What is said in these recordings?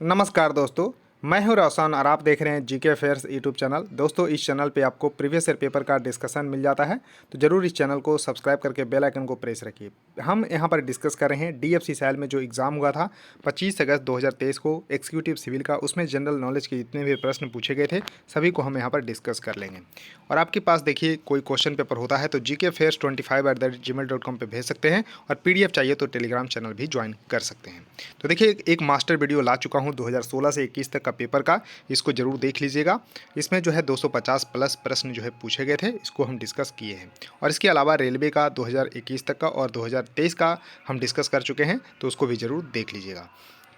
नमस्कार दोस्तों, मैं हूं रोशन और आप देख रहे हैं जीके अफेयर्स यूट्यूब चैनल। दोस्तों, इस चैनल पे आपको प्रीवियस ईयर पेपर का डिस्कशन मिल जाता है, तो जरूर इस चैनल को सब्सक्राइब करके बेल आइकन को प्रेस रखिए। हम यहां पर डिस्कस कर रहे हैं डीएफसी सैल में जो एग्ज़ाम हुआ था 25 अगस्त 2023 को एग्जीक्यूटिव सिविल का। उसमें जनरल नॉलेज के जितने भी प्रश्न पूछे गए थे सभी को हम यहाँ पर डिस्कस कर लेंगे। और आपके पास देखिए कोई क्वेश्चन पेपर होता है तो gkfairs25@gmail.com पे भेज सकते हैं, और PDF चाहिए तो टेलीग्राम चैनल भी ज्वाइन कर सकते हैं। तो देखिए एक मास्टर वीडियो ला चुका हूँ 2016 से 21 तक का पेपर का, इसको जरूर देख लीजिएगा। इसमें जो है 250 प्लस प्रश्न जो है पूछे गए थे, इसको हम डिस्कस किए हैं। और इसके अलावा रेलवे का 2021 तक का और 2023 का हम डिस्कस कर चुके हैं, तो उसको भी जरूर देख लीजिएगा।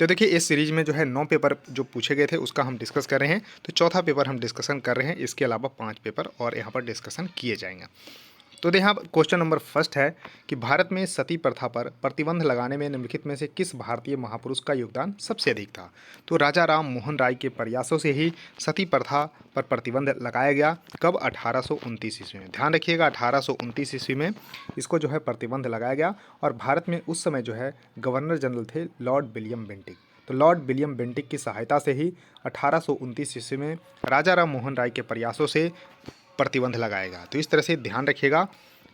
तो देखिए इस सीरीज में जो है 9 पेपर जो पूछे गए थे उसका हम डिस्कस कर रहे हैं, तो चौथा पेपर हम डिस्कशन कर रहे हैं। इसके अलावा 5 पेपर और यहाँ पर डिस्कशन किए जाएंगे। तो यहाँ क्वेश्चन नंबर फर्स्ट है कि भारत में सती प्रथा पर प्रतिबंध लगाने में निम्नलिखित में से किस भारतीय महापुरुष का योगदान सबसे अधिक था। तो राजा राम मोहन राय के प्रयासों से ही सती प्रथा पर प्रतिबंध लगाया गया। कब? 1829 ईस्वी में। ध्यान रखिएगा 1829 ईस्वी में इसको जो है प्रतिबंध लगाया गया। और भारत में उस समय जो है गवर्नर जनरल थे लॉर्ड विलियम बेंटिक। तो लॉर्ड विलियम बेंटिक की सहायता से ही 1829 ईस्वी में राजा राम मोहन राय के प्रयासों से प्रतिबंध लगाएगा। तो इस तरह से ध्यान रखिएगा।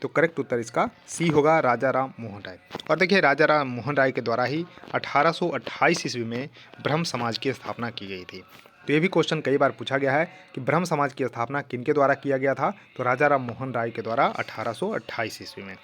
तो करेक्ट उत्तर इसका सी होगा, राजा राम मोहन राय। और देखिए राजा राम मोहन राय के द्वारा ही 1828 ईस्वी में ब्रह्म समाज की स्थापना की गई थी। तो ये भी क्वेश्चन कई बार पूछा गया है कि ब्रह्म समाज की स्थापना किनके द्वारा किया गया था। तो राजा राम मोहन राय के द्वारा 1828 ईस्वी में।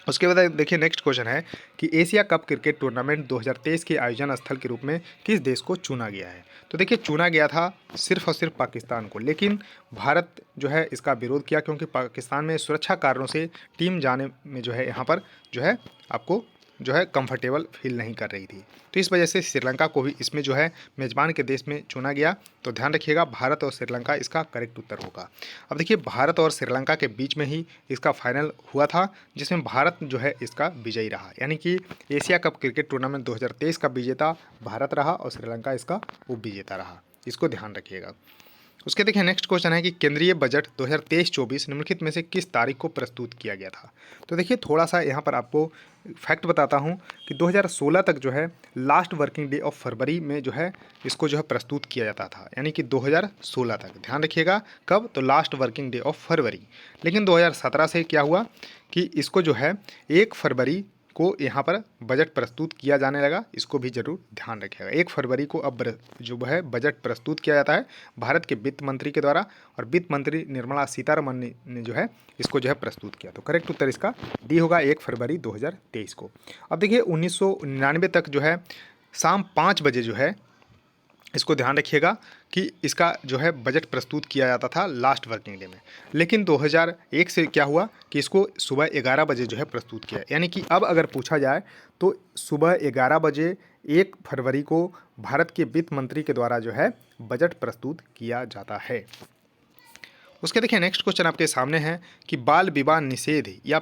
उसके बाद देखिए नेक्स्ट क्वेश्चन है कि एशिया कप क्रिकेट टूर्नामेंट 2023 के आयोजन स्थल के रूप में किस देश को चुना गया है। तो देखिए चुना गया था सिर्फ और सिर्फ पाकिस्तान को, लेकिन भारत जो है इसका विरोध किया, क्योंकि पाकिस्तान में सुरक्षा कारणों से टीम जाने में जो है यहाँ पर जो है आपको जो है कंफर्टेबल फील नहीं कर रही थी। तो इस वजह से श्रीलंका को भी इसमें जो है मेज़बान के देश में चुना गया। तो ध्यान रखिएगा भारत और श्रीलंका इसका करेक्ट उत्तर होगा। अब देखिए भारत और श्रीलंका के बीच में ही इसका फाइनल हुआ था, जिसमें भारत जो है इसका विजयी रहा। यानी कि एशिया कप क्रिकेट टूर्नामेंट 2023 का विजेता भारत रहा और श्रीलंका इसका उप विजेता रहा। इसको ध्यान रखिएगा। उसके देखिए नेक्स्ट क्वेश्चन है कि केंद्रीय बजट 2023-24 निम्नलिखित में से किस तारीख को प्रस्तुत किया गया था। तो देखिए थोड़ा सा यहाँ पर आपको फैक्ट बताता हूँ कि 2016 तक जो है last working day of February में जो है इसको जो है प्रस्तुत किया जाता था। यानी कि 2016 तक। ध्यान रखिएगा कब? तो last working day of February. लेकिन 2017 से क्या हुआ कि इसको जो है 1 फरवरी को यहाँ पर बजट प्रस्तुत किया जाने लगा। इसको भी जरूर ध्यान रखिएगा। 1 फरवरी को अब जो है बजट प्रस्तुत किया जाता है भारत के वित्त मंत्री के द्वारा, और वित्त मंत्री निर्मला सीतारमण ने जो है इसको जो है प्रस्तुत किया। तो करेक्ट उत्तर इसका डी होगा, 1 फरवरी 2023 को। अब देखिए 1999 तक जो है शाम 5 बजे जो है इसको ध्यान रखिएगा कि इसका जो है बजट प्रस्तुत किया जाता था लास्ट वर्किंग डे में। लेकिन 2001 से क्या हुआ कि इसको सुबह 11 बजे जो है प्रस्तुत किया। यानी कि अब अगर पूछा जाए तो सुबह 11 बजे 1 फरवरी को भारत के वित्त मंत्री के द्वारा जो है बजट प्रस्तुत किया जाता है। उसके देखिए नेक्स्ट क्वेश्चन आपके सामने है कि बाल विवाह निषेध या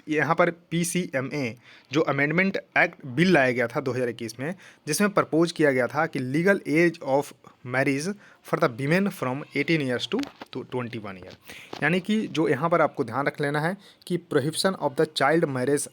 यहाँ पर PCMA जो अमेंडमेंट एक्ट बिल लाया गया था 2021 में, जिसमें प्रपोज किया गया था कि legal age of marriage for the women from 18 years to 21 year. यानी कि जो यहाँ पर आपको ध्यान रख लेना है कि prohibition of the child marriage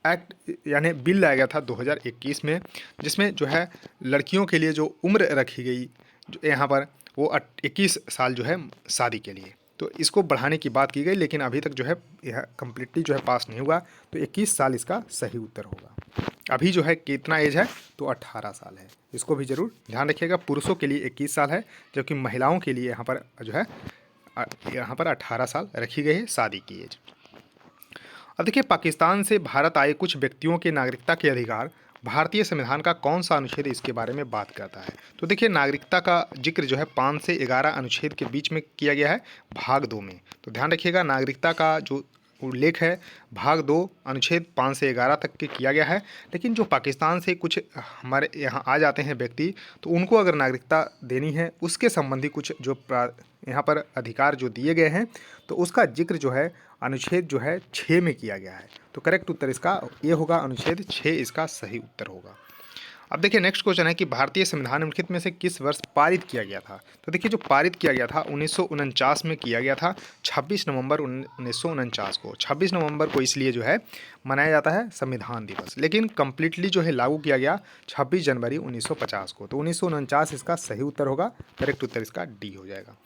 act यानी बिल लाया गया था 2021 में, जिसमें जो है लड़कियों के लिए जो उम्र रखी गई जो यहाँ पर वो 21 साल जो है शादी के लिए, तो इसको बढ़ाने की बात की गई। लेकिन अभी तक जो है यह कम्प्लीटली जो है पास नहीं हुआ। तो 21 साल इसका सही उत्तर होगा। अभी जो है कितना एज है? तो 18 साल है। इसको भी जरूर ध्यान रखिएगा। पुरुषों के लिए 21 साल है, जबकि महिलाओं के लिए यहाँ पर जो है यहाँ पर 18 साल रखी गई है शादी की एज। अब देखिए पाकिस्तान से भारत आए कुछ व्यक्तियों के नागरिकता के अधिकार भारतीय संविधान का कौन सा अनुच्छेद इसके बारे में बात करता है। तो देखिए नागरिकता का जिक्र जो है 5 से 11 अनुच्छेद के बीच में किया गया है भाग 2 में। तो ध्यान रखिएगा नागरिकता का जो उल्लेख है भाग 2 अनुच्छेद 5 से 11 तक के किया गया है। लेकिन जो पाकिस्तान से कुछ हमारे यहाँ आ जाते हैं व्यक्ति, तो उनको अगर नागरिकता देनी है उसके संबंधी कुछ जो यहाँ पर अधिकार जो दिए गए हैं, तो उसका जिक्र जो है अनुच्छेद जो है 6 में किया गया है। तो करेक्ट उत्तर इसका ये होगा, अनुच्छेद 6 इसका सही उत्तर होगा। अब देखिए नेक्स्ट क्वेश्चन है कि भारतीय संविधान निम्नलिखित में से किस वर्ष पारित किया गया था। तो देखिए जो पारित किया गया था 1949 में किया गया था, 26 नवंबर 1949 को। 26 नवंबर को इसलिए जो है मनाया जाता है संविधान दिवस, लेकिन कंप्लीटली जो है लागू किया गया 26 जनवरी 1950 को। तो 1949 इसका सही उत्तर होगा, करेक्ट उत्तर इसका डी हो जाएगा।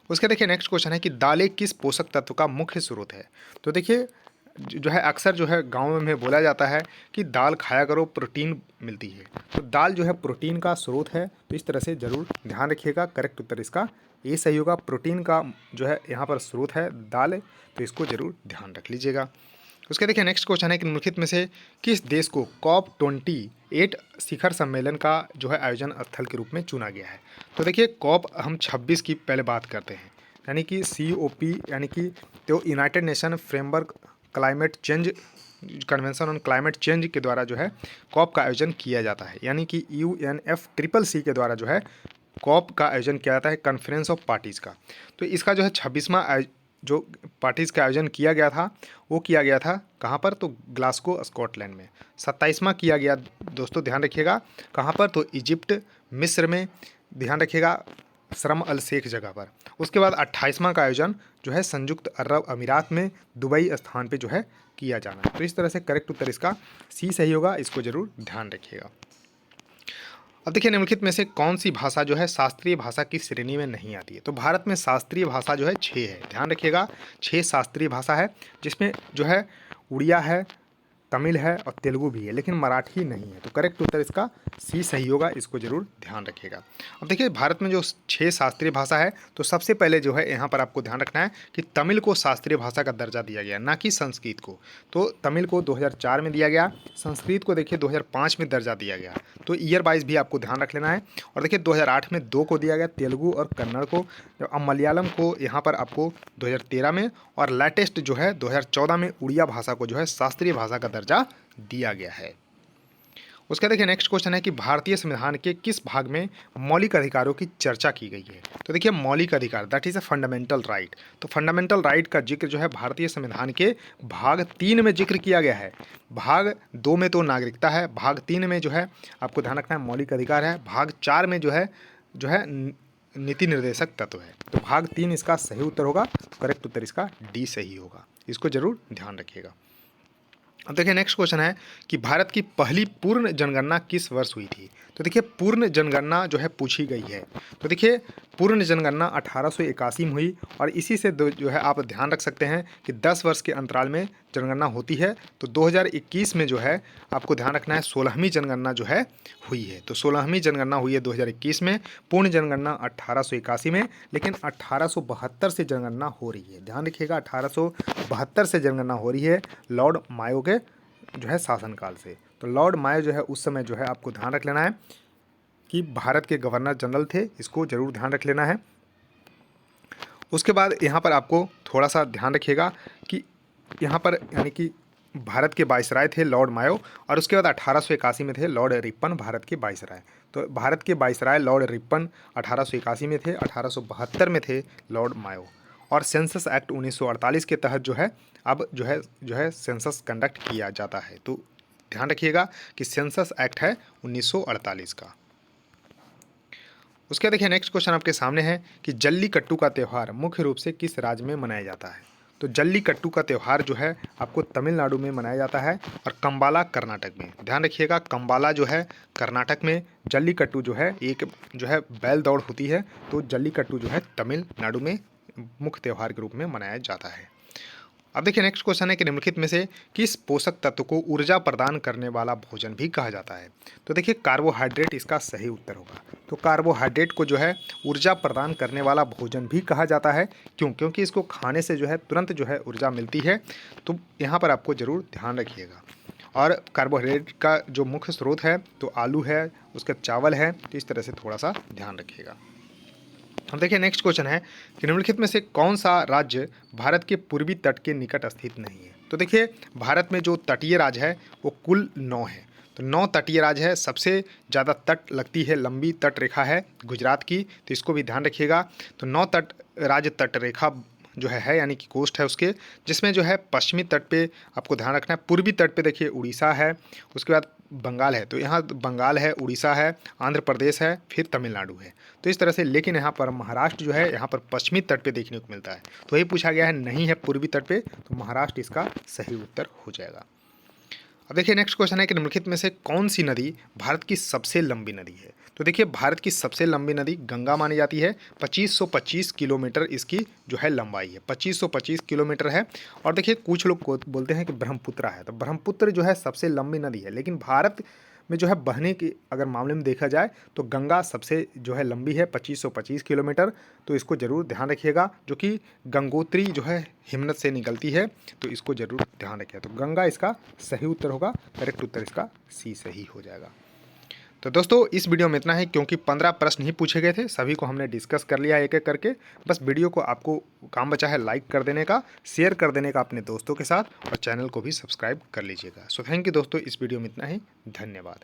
उसके देखिए नेक्स्ट क्वेश्चन है कि दालें किस पोषक तत्व का मुख्य स्रोत है। तो देखिए जो है अक्सर जो है गाँव में बोला जाता है कि दाल खाया करो, प्रोटीन मिलती है। तो दाल जो है प्रोटीन का स्रोत है, तो इस तरह से जरूर ध्यान रखिएगा, करेक्ट उत्तर इसका ए सही होगा। प्रोटीन का जो है यहाँ पर स्रोत है दाल, तो इसको जरूर ध्यान रख लीजिएगा। उसके देखिए नेक्स्ट क्वेश्चन है कि निम्नलिखित में से किस देश को COP28 शिखर सम्मेलन का जो है आयोजन स्थल के रूप में चुना गया है। तो देखिए COP हम 26 की पहले बात करते हैं, यानी कि COP यानी कि तो United nation framework climate change convention on climate change के द्वारा जो है COP का आयोजन किया जाता है, यानी कि UNFCCC के द्वारा जो है COP का आयोजन किया जाता है, कॉन्फ्रेंस ऑफ पार्टीज़ का। तो इसका जो है 26वां जो पार्टीज़ का आयोजन किया गया था वो किया गया था कहाँ पर, तो ग्लासगो स्कॉटलैंड में। 27वां किया गया दोस्तों ध्यान रखिएगा कहाँ पर, तो इजिप्ट मिस्र में, ध्यान रखिएगा शर्म अल शेख जगह पर। उसके बाद 28वां का आयोजन जो है संयुक्त अरब अमीरात में दुबई स्थान पे जो है किया जाना है। तो इस तरह से करेक्ट उत्तर इसका सी सही होगा, इसको जरूर ध्यान रखिएगा। अब देखिए निम्नलिखित में से कौन सी भाषा जो है शास्त्रीय भाषा की श्रेणी में नहीं आती है। तो भारत में शास्त्रीय भाषा जो है 6 है, ध्यान रखिएगा 6 शास्त्रीय भाषा है, जिसमें जो है उड़िया है, तमिल है और तेलुगु भी है, लेकिन मराठी नहीं है। तो करेक्ट उत्तर इसका सी सही होगा, इसको जरूर ध्यान रखिएगा। अब देखिए भारत में जो 6 शास्त्रीय भाषा है, तो सबसे पहले जो है यहाँ पर आपको ध्यान रखना है कि तमिल को शास्त्रीय भाषा का दर्जा दिया गया, ना कि संस्कृत को। तो तमिल को 2004 में दिया गया, संस्कृत को देखिए 2005 में दर्जा दिया गया। तो ईयर वाइज भी आपको ध्यान रख लेना है। और देखिए 2008 में 2 को दिया गया, तेलुगु और कन्नड़ को। अब मलयालम को यहाँ पर आपको 2013 में, और लेटेस्ट जो है 2014 में उड़िया भाषा को जो है शास्त्रीय भाषा का दर्जा दिया गया है। उसका देखिए नेक्स्ट क्वेश्चन है कि भारतीय संविधान के किस भाग में मौलिक अधिकारों की चर्चा की गई है। तो देखिए मौलिक अधिकार that is a fundamental right. तो फंडामेंटल राइट का जिक्र जो है भारतीय संविधान के भाग 3 में जिक्र किया गया है। भाग 2 में तो नागरिकता है, भाग 3 में जो है आपको ध्यान रखना है मौलिक अधिकार है, भाग 4 में जो है नीति निर्देशक तत्व है। तो भाग 3 इसका सही उत्तर होगा, करेक्ट उत्तर इसका डी सही होगा, इसको जरूर ध्यान रखिएगा। अब देखिए नेक्स्ट क्वेश्चन है कि भारत की पहली पूर्ण जनगणना किस वर्ष हुई थी। तो देखिए पूर्ण जनगणना जो है पूछी गई है। तो देखिए पूर्ण जनगणना 1881 में हुई, और इसी से जो है आप ध्यान रख सकते हैं कि 10 वर्ष के अंतराल में जनगणना होती है। तो 2021 में जो है आपको ध्यान रखना है 16वीं जनगणना जो है हुई है। तो 16वीं जनगणना हुई है 2021 में, पूर्ण जनगणना 1881 में, लेकिन 1872 से जनगणना हो रही है। ध्यान रखिएगा 1872 से जनगणना हो रही है लॉर्ड मायो के जो है शासनकाल से। तो लॉर्ड मायो जो है उस समय जो है आपको ध्यान रख लेना है कि भारत के गवर्नर जनरल थे, इसको जरूर ध्यान रख लेना है। उसके बाद यहाँ पर आपको थोड़ा सा ध्यान रखिएगा कि यहाँ पर यानी कि भारत के वाइसराय थे लॉर्ड मायो, और उसके बाद 1881 में थे लॉर्ड रिपन भारत के वाइसराय। तो भारत के वाइसराय लॉर्ड रिपन 1881 में थे, 1872 में थे लॉर्ड मायो। और सेंसस एक्ट 1948 के तहत जो है अब जो है सेंसस कंडक्ट किया जाता है। तो ध्यान रखिएगा कि सेंसस एक्ट है 1948 का। उसके देखिए नेक्स्ट क्वेश्चन आपके सामने है कि जल्लीकट्टू का त्यौहार मुख्य रूप से किस राज्य में मनाया जाता है। तो जल्लीकट्टू का त्यौहार जो है आपको तमिलनाडु में मनाया जाता है, और कंबाला कर्नाटक में। ध्यान रखिएगा कंबाला जो है कर्नाटक में, जल्लीकट्टू जो है एक जो है बैल दौड़ होती है। तो जल्लीकट्टू जो है तमिलनाडु में मुख्य त्यौहार के रूप में मनाया जाता है। अब देखिए नेक्स्ट क्वेश्चन है कि निम्नलिखित में से किस पोषक तत्व को ऊर्जा प्रदान करने वाला भोजन भी कहा जाता है। तो देखिए कार्बोहाइड्रेट इसका सही उत्तर होगा। तो कार्बोहाइड्रेट को जो है ऊर्जा प्रदान करने वाला भोजन भी कहा जाता है। क्यों? क्योंकि इसको खाने से जो है तुरंत जो है ऊर्जा मिलती है। तो यहाँ पर आपको ज़रूर ध्यान रखिएगा। और कार्बोहाइड्रेट का जो मुख्य स्रोत है तो आलू है, उसका चावल है। तो इस तरह से थोड़ा सा ध्यान रखिएगा। अब देखिए नेक्स्ट क्वेश्चन है कि निम्नलिखित में से कौन सा राज्य भारत के पूर्वी तट के निकट स्थित नहीं है। तो देखिए भारत में जो तटीय राज्य है वो कुल 9 है। तो 9 तटीय राज्य है। सबसे ज़्यादा तट लगती है, लंबी तट रेखा है गुजरात की, तो इसको भी ध्यान रखिएगा। तो 9 तट राज्य तट रेखा जो है यानी कि कोस्ट है उसके, जिसमें जो है पश्चिमी तट पे आपको ध्यान रखना है। पूर्वी तट पे देखिए उड़ीसा है, उसके बाद बंगाल है, तो यहाँ बंगाल है, उड़ीसा है, आंध्र प्रदेश है, फिर तमिलनाडु है। तो इस तरह से, लेकिन यहाँ पर महाराष्ट्र जो है यहाँ पर पश्चिमी तट पे देखने को मिलता है। तो वही पूछा गया है, नहीं है पूर्वी तट पे, तो महाराष्ट्र इसका सही उत्तर हो जाएगा। अब देखिए नेक्स्ट क्वेश्चन है कि निम्नलिखित में से कौन सी नदी भारत की सबसे लंबी नदी है। तो देखिए भारत की सबसे लंबी नदी गंगा मानी जाती है। 2525 किलोमीटर इसकी जो है लंबाई है, 2525 किलोमीटर है। और देखिए कुछ लोग बोलते हैं कि ब्रह्मपुत्र है, तो ब्रह्मपुत्र जो है सबसे लंबी नदी है, लेकिन भारत में जो है बहने की अगर मामले में देखा जाए तो गंगा सबसे जो है लंबी है, 2525 किलोमीटर। तो इसको ज़रूर ध्यान रखिएगा, जो कि गंगोत्री जो है हिमनद से निकलती है, तो इसको ज़रूर ध्यान रखिएगा। तो गंगा इसका सही उत्तर होगा, करेक्ट उत्तर इसका सी सही हो जाएगा। तो दोस्तों इस वीडियो में इतना है, क्योंकि 15 प्रश्न ही पूछे गए थे, सभी को हमने डिस्कस कर लिया एक एक करके। बस वीडियो को आपको काम बचा है लाइक कर देने का, शेयर कर देने का अपने दोस्तों के साथ, और चैनल को भी सब्सक्राइब कर लीजिएगा। सो थैंक यू दोस्तों, इस वीडियो में इतना ही, धन्यवाद।